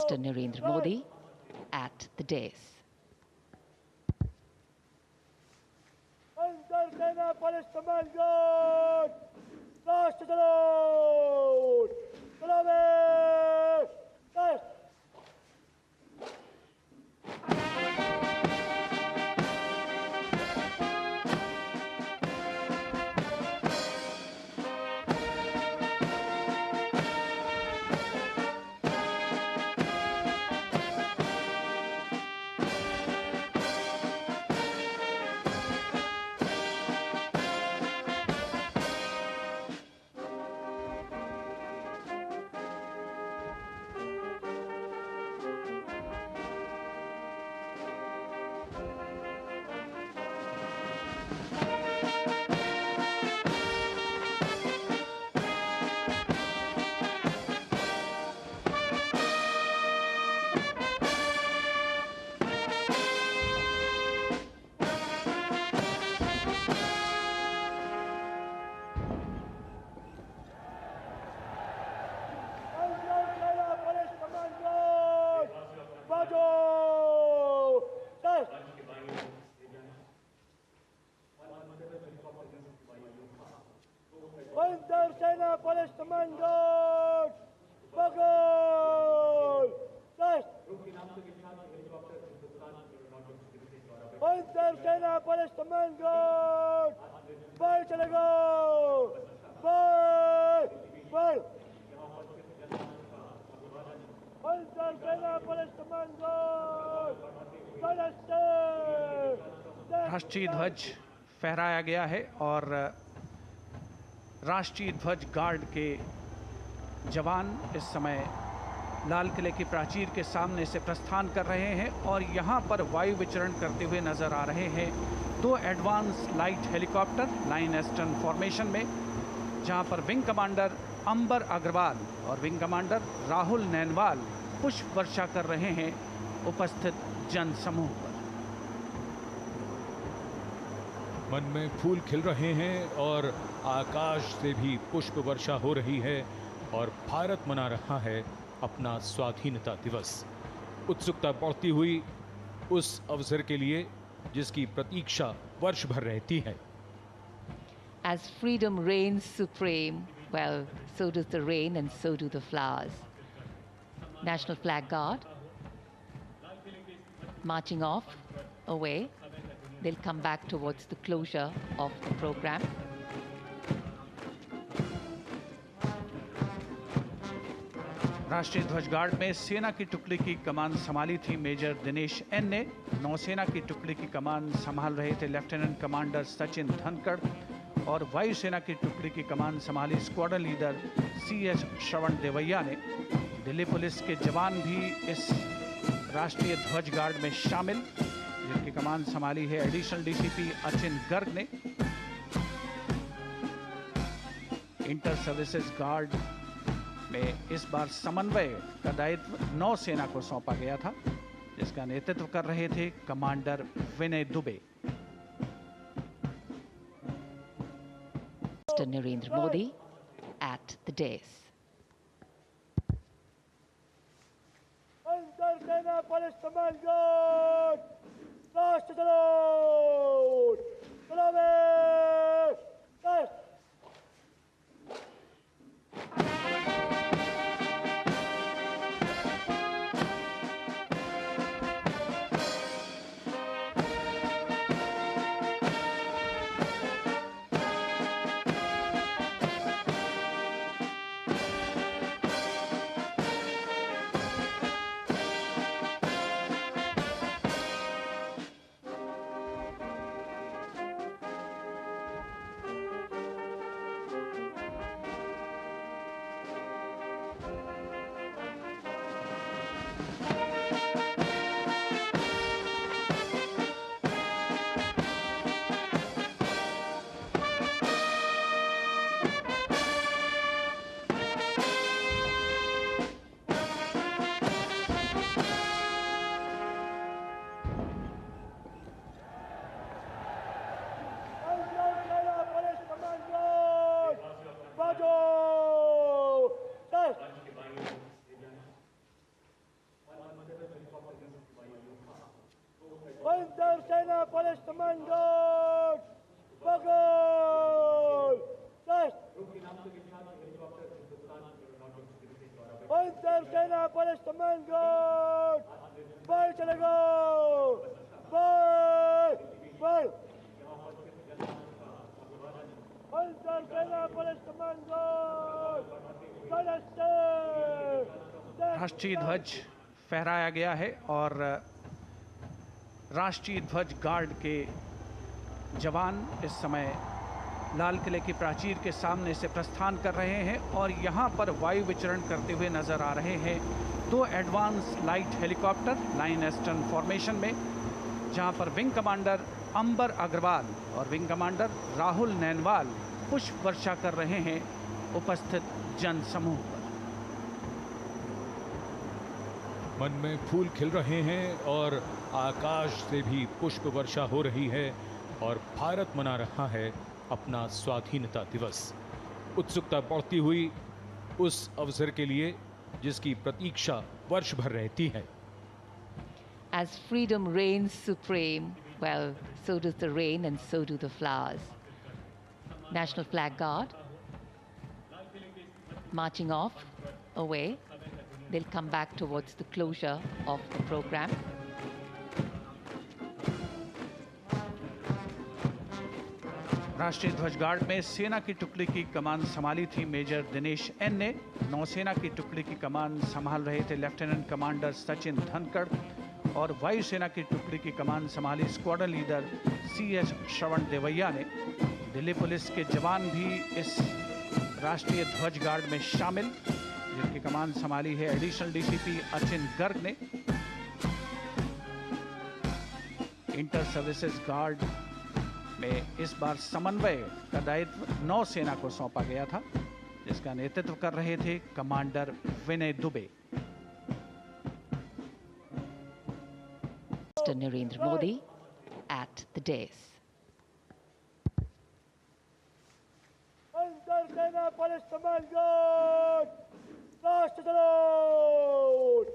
Mr. Narendra Modi at the dais. राष्ट्रीय ध्वज फहराया गया है और राष्ट्रीय ध्वज गार्ड के जवान इस समय लाल किले की प्राचीर के सामने से प्रस्थान कर रहे हैं और यहाँ पर वायु विचरण करते हुए नजर आ रहे हैं 2 advance light helicopter line astern formation में, जहाँ पर विंग कमांडर अंबर अग्रवाल और विंग कमांडर राहुल नैनवाल पुष्प वर्षा कर रहे हैं उपस्थित जन समूह पर। मन में फूल खिल रहे हैं और आकाश से भी पुष्प वर्षा हो रही है और भारत मना रहा है अपना स्वाधीनता दिवस। उत्सुकता बढ़ती हुई उस अवसर के लिए जिसकी प्रतीक्षा वर्ष भर रहती है। As freedom reigns supreme, well, so does the rain and so do the flowers. National Flag Guard marching off away. They'll come back towards the closure of the program. राष्ट्रीय ध्वज गार्ड में सेना की टुकड़ी की कमान संभाली थी मेजर दिनेश एन ने। नौसेना की टुकड़ी की कमान संभाल रहे थे लेफ्टिनेंट कमांडर सचिन धनखड़ और वायुसेना की टुकड़ी की कमान संभाली स्क्वाड्रन लीडर CS श्रवण देवैया ने। दिल्ली पुलिस के जवान भी इस राष्ट्रीय ध्वज गार्ड में शामिल, जिनकी कमान संभाली है एडिशनल DCP अचिन गर्ग ने। इंटर सर्विसेज गार्ड में इस बार समन्वय का दायित्व नौसेना को सौंपा गया था, जिसका नेतृत्व कर रहे थे commander Vinay Dubey. Mr. Narendra Modi at the dais. Unterseiner Palästamangos! Bagol! Das! Unterseiner Palästamangos! Ball chale go! Ball! Ball! Unterseiner Palästamangos! Palestine! राष्ट्रीय ध्वज फहराया गया है और राष्ट्रीय ध्वज गार्ड के जवान इस समय लाल किले की प्राचीर के सामने से प्रस्थान कर रहे हैं और यहाँ पर वायु विचरण करते हुए नजर आ रहे हैं 2 advance light helicopter line astern formation में, जहाँ पर विंग कमांडर अंबर अग्रवाल और विंग कमांडर राहुल नैनवाल पुष्प वर्षा कर रहे हैं उपस्थित जन समूह पर। मन में फूल खिल रहे हैं और आकाश से भी पुष्प वर्षा हो रही है और भारत मना रहा है अपना स्वाधीनता दिवस। उत्सुकता बढ़ती हुई उस अवसर के लिए जिसकी प्रतीक्षा वर्ष भर रहती है। As freedom reigns supreme, well, so does the rain and so do the flowers. National Flag Guard marching off away. They'll come back towards the closure of the program. राष्ट्रीय ध्वज गार्ड में सेना की टुकड़ी की कमान संभाली थी मेजर दिनेश एन ने। नौसेना की टुकड़ी की कमान संभाल रहे थे लेफ्टिनेंट कमांडर सचिन धनखड़ और वायुसेना की टुकड़ी की कमान संभाली स्क्वाड्रन लीडर CS श्रवण देवैया ने। दिल्ली पुलिस के जवान भी इस राष्ट्रीय ध्वज गार्ड में शामिल, जिनकी कमान संभाली है एडिशनल DCP अचिन गर्ग ने। इंटर सर्विसेज गार्ड में इस बार समन्वय का दायित्व नौसेना को सौंपा गया था, जिसका नेतृत्व कर रहे थे commander Vinay Dubey. Mr. Narendra Modi at the dais. Unterseiner Palästamangos! Raste salute!